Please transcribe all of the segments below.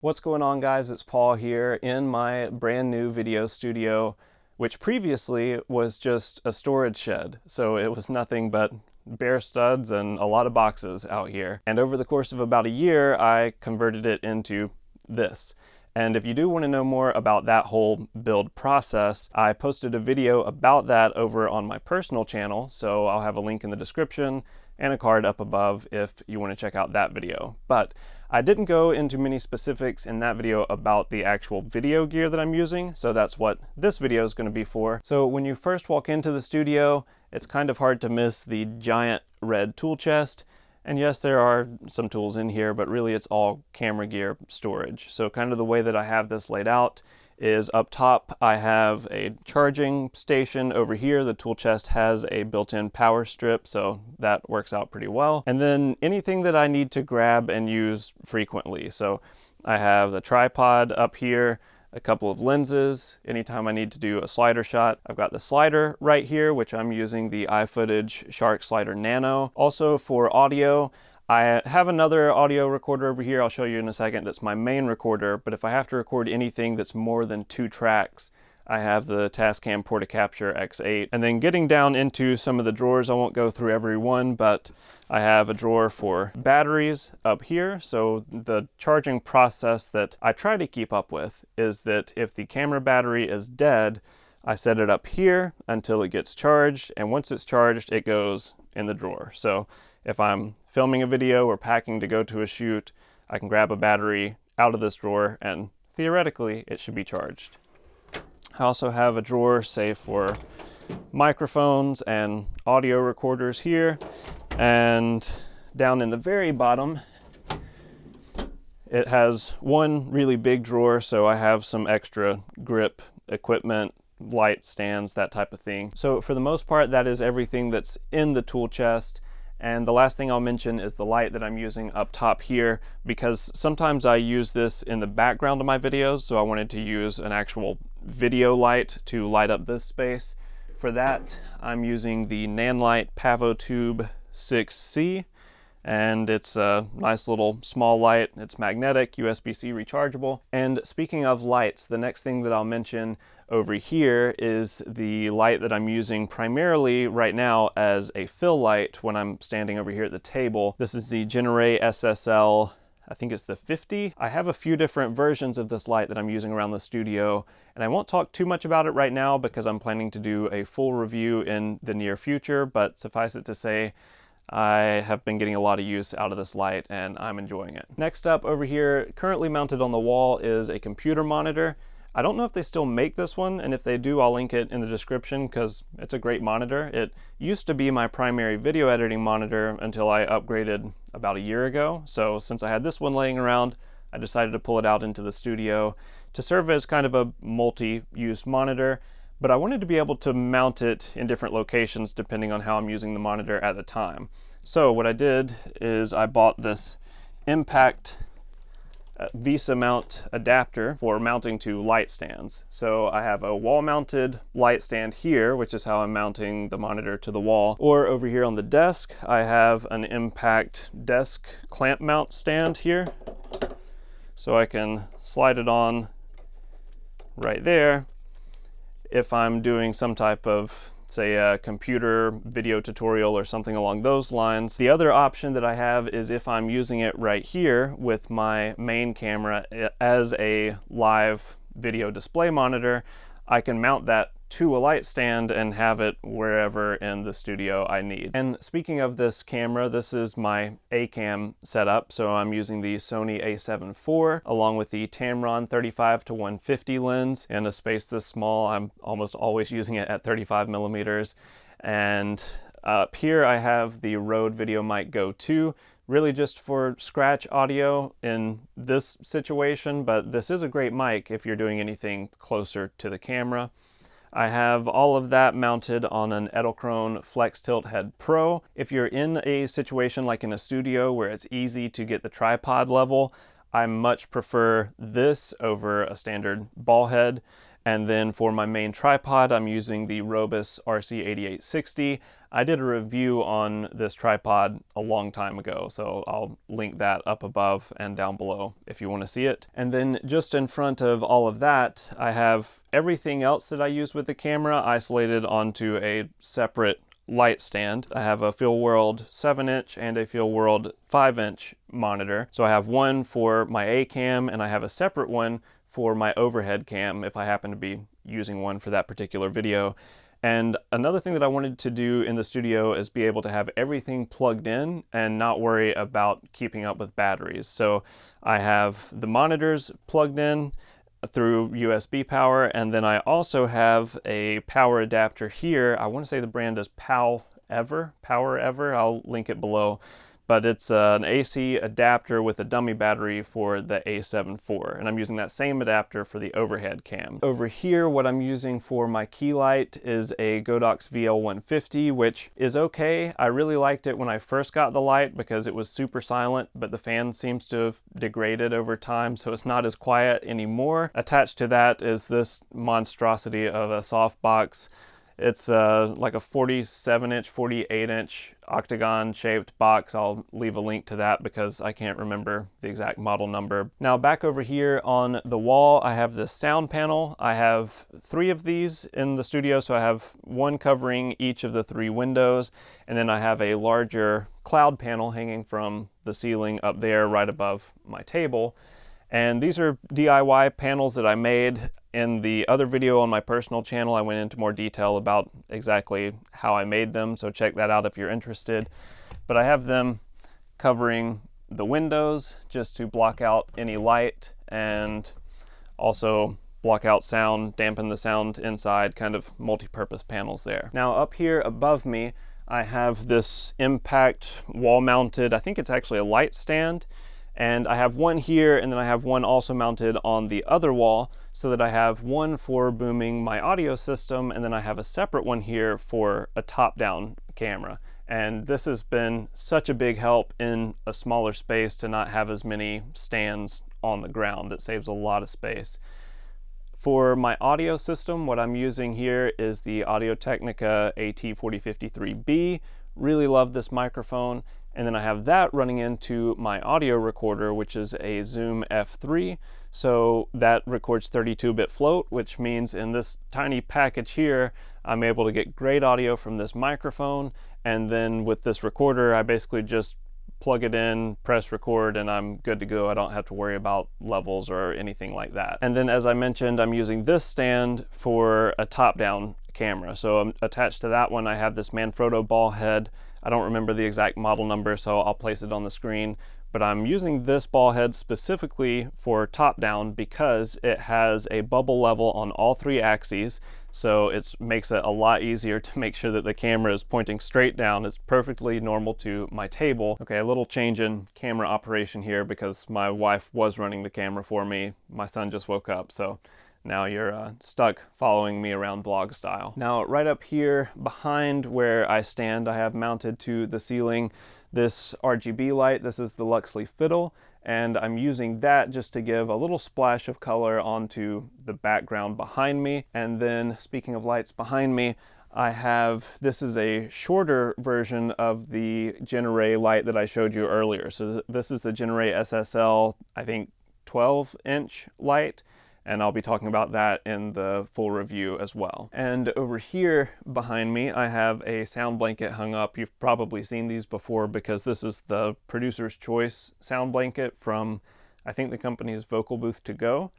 What's going on, guys? It's Paul here in my brand new video studio, which previously was just a storage shed. So it was nothing but bare studs and a lot of boxes out here. And over the course of about a year, I converted it into this. And if you do want to know more about that whole build process, I posted a video about that over on my personal channel. So I'll have a link in the description and a card up above if you want to check out that video. But I didn't go into many specifics in that video about the actual video gear that I'm using, so that's what this video is going to be for. So when you first walk into the studio, it's kind of hard to miss the giant red tool chest. And yes, there are some tools in here, but really it's all camera gear storage. So kind of the way that I have this laid out is up top I have a charging station. Over here the tool chest has a built-in power strip, so that works out pretty well. And then anything that I need to grab and use frequently. So I have the tripod up here, a couple of lenses, anytime I need to do a slider shot. I've got the slider right here, which I'm using the iFootage Shark Slider Nano. Also for audio, I have another audio recorder over here, I'll show you in a second, that's my main recorder, but if I have to record anything that's more than 2 tracks, I have the Tascam Portacapture X8. And then getting down into some of the drawers, I won't go through every one, but I have a drawer for batteries up here. So the charging process that I try to keep up with is that if the camera battery is dead, I set it up here until it gets charged, and once it's charged, it goes in the drawer. So if I'm filming a video or packing to go to a shoot, I can grab a battery out of this drawer and theoretically it should be charged. I also have a drawer, say, for microphones and audio recorders here, and down in the very bottom it has one really big drawer, so I have some extra grip equipment, light stands, that type of thing. So for the most part, that is everything that's in the tool chest. And the last thing I'll mention is the light that I'm using up top here, because sometimes I use this in the background of my videos, so I wanted to use an actual video light to light up this space. For that, I'm using the Nanlite PavoTube 6C, and it's a nice little small light. It's magnetic, USB-C rechargeable. And speaking of lights, the next thing that I'll mention over here is the light that I'm using primarily right now as a fill light when I'm standing over here at the table. This is the Genere SSL, I think it's the 50. I have a few different versions of this light that I'm using around the studio, and I won't talk too much about it right now because I'm planning to do a full review in the near future, but suffice it to say, I have been getting a lot of use out of this light and I'm enjoying it. Next up over here, currently mounted on the wall, is a computer monitor. I don't know if they still make this one, and if they do, I'll link it in the description because it's a great monitor. It used to be my primary video editing monitor until I upgraded about a year ago. So since I had this one laying around, I decided to pull it out into the studio to serve as kind of a multi-use monitor. But I wanted to be able to mount it in different locations depending on how I'm using the monitor at the time. So what I did is I bought this Impact Visa mount adapter for mounting to light stands. So I have a wall mounted light stand here, which is how I'm mounting the monitor to the wall. Or over here on the desk, I have an Impact desk clamp mount stand here. So I can slide it on right there if I'm doing some type of, say, a computer video tutorial or something along those lines. The other option that I have is if I'm using it right here with my main camera as a live video display monitor, I can mount that to a light stand and have it wherever in the studio I need. And speaking of this camera, this is my A-cam setup. So I'm using the Sony a7 IV along with the Tamron 35-150 lens in a space this small. I'm almost always using it at 35 millimeters. And up here I have the Rode VideoMic Go 2, really just for scratch audio in this situation, but this is a great mic if you're doing anything closer to the camera. I have all of that mounted on an Edelkrone Flex Tilt Head Pro. If you're in a situation like in a studio where it's easy to get the tripod level, I much prefer this over a standard ball head. And then for my main tripod, I'm using the Robus RC8860. I did a review on this tripod a long time ago, so I'll link that up above and down below if you want to see it. And then just in front of all of that, I have everything else that I use with the camera isolated onto a separate light stand. I have a FeelWorld 7-inch and a FeelWorld 5-inch monitor. So I have one for my A cam and I have a separate one for my overhead cam if I happen to be using one for that particular video. And another thing that I wanted to do in the studio is be able to have everything plugged in and not worry about keeping up with batteries. So I have the monitors plugged in through USB power, and then I also have a power adapter here. I want to say the brand is Power Ever. I'll link it below. But it's an AC adapter with a dummy battery for the A7 IV, and I'm using that same adapter for the overhead cam. Over here, what I'm using for my key light is a Godox VL150, which is okay. I really liked it when I first got the light because it was super silent, but the fan seems to have degraded over time, so it's not as quiet anymore. Attached to that is this monstrosity of a softbox. It's like a 47-inch, 48-inch octagon-shaped box. I'll leave a link to that because I can't remember the exact model number. Now back over here on the wall, I have this sound panel. I have 3 of these in the studio, so I have one covering each of the 3 windows, and then I have a larger cloud panel hanging from the ceiling up there right above my table. And these are DIY panels that I made. In the other video on my personal channel, I went into more detail about exactly how I made them, so check that out if you're interested. But I have them covering the windows just to block out any light and also block out sound, dampen the sound inside, kind of multi-purpose panels there. Now up here above me, I have this Impact wall-mounted, I think it's actually a light stand. And I have one here, and then I have one also mounted on the other wall, so that I have one for booming my audio system, and then I have a separate one here for a top-down camera. And this has been such a big help in a smaller space to not have as many stands on the ground. It saves a lot of space. For my audio system, what I'm using here is the Audio-Technica AT4053B. Really love this microphone. And then I have that running into my audio recorder, which is a Zoom F3. So that records 32-bit float, which means in this tiny package here, I'm able to get great audio from this microphone. And then with this recorder, I basically just plug it in, press record, and I'm good to go. I don't have to worry about levels or anything like that. And then as I mentioned, I'm using this stand for a top-down camera. So attached to that one, I have this Manfrotto ball head. I don't remember the exact model number, so I'll place it on the screen. But I'm using this ball head specifically for top-down because it has a bubble level on all 3 axes, so it makes it a lot easier to make sure that the camera is pointing straight down. It's perfectly normal to my table. Okay, a little change in camera operation here because my wife was running the camera for me. My son just woke up, so now you're stuck following me around vlog style. Now right up here behind where I stand, I have mounted to the ceiling this RGB light. This is the Luxley Fiddle, and I'm using that just to give a little splash of color onto the background behind me. And then speaking of lights behind me, I have, this is a shorter version of the Genere light that I showed you earlier. So this is the Genere SSL, I think 12-inch light. And I'll be talking about that in the full review as well. And over here behind me, I have a sound blanket hung up. You've probably seen these before because this is the Producer's Choice sound blanket from, I think the company is Vocal Booth To Go.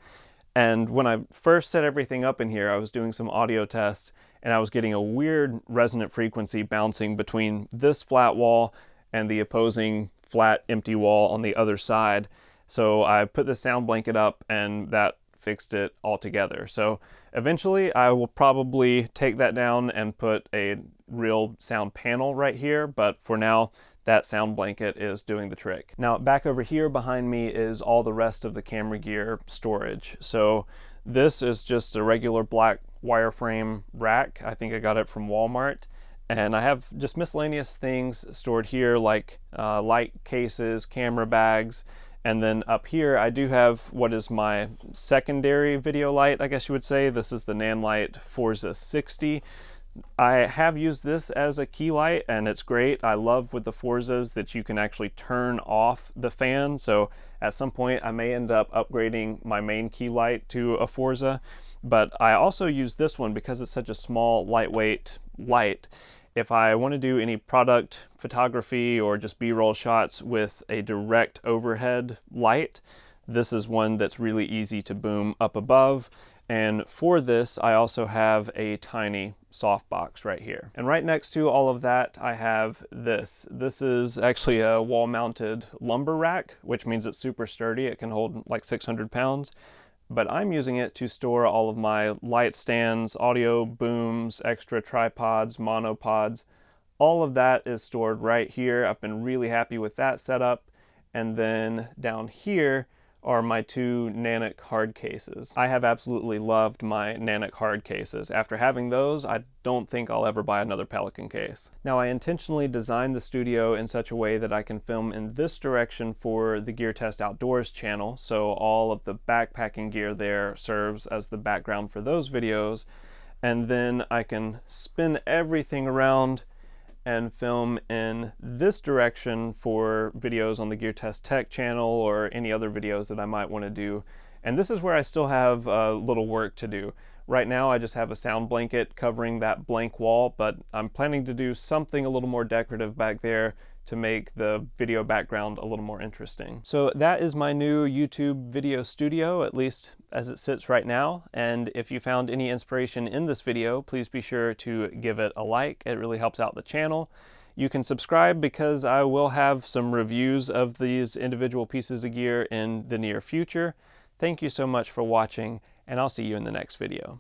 And when I first set everything up in here, I was doing some audio tests and I was getting a weird resonant frequency bouncing between this flat wall and the opposing flat empty wall on the other side. So I put the sound blanket up and that fixed it altogether. So eventually I will probably take that down and put a real sound panel right here, but for now that sound blanket is doing the trick. Now back over here behind me is all the rest of the camera gear storage. So this is just a regular black wireframe rack. I think I got it from Walmart. And I have just miscellaneous things stored here like light cases, camera bags, And then up here, I do have what is my secondary video light, I guess you would say. This is the Nanlite Forza 60. I have used this as a key light, and it's great. I love with the Forzas that you can actually turn off the fan. So at some point, I may end up upgrading my main key light to a Forza. But I also use this one because it's such a small, lightweight light. If I want to do any product photography or just B-roll shots with a direct overhead light, this is one that's really easy to boom up above. And for this, I also have a tiny softbox right here. And right next to all of that, I have this. This is actually a wall-mounted lumber rack, which means it's super sturdy. It can hold like 600 pounds. But I'm using it to store all of my light stands, audio booms, extra tripods, monopods. All of that is stored right here. I've been really happy with that setup. And then down here are my two Nanic hard cases. I have absolutely loved my Nanic hard cases. After having those, I don't think I'll ever buy another Pelican case. Now, I intentionally designed the studio in such a way that I can film in this direction for the Gear Test Outdoors channel, so all of the backpacking gear there serves as the background for those videos, and then I can spin everything around and film in this direction for videos on the Gear Test Tech channel or any other videos that I might want to do. And this is where I still have a little work to do. Right now I just have a sound blanket covering that blank wall, but I'm planning to do something a little more decorative back there to make the video background a little more interesting. So that is my new YouTube video studio, at least as it sits right now. And if you found any inspiration in this video, please be sure to give it a like. It really helps out the channel. You can subscribe because I will have some reviews of these individual pieces of gear in the near future. Thank you so much for watching, and I'll see you in the next video.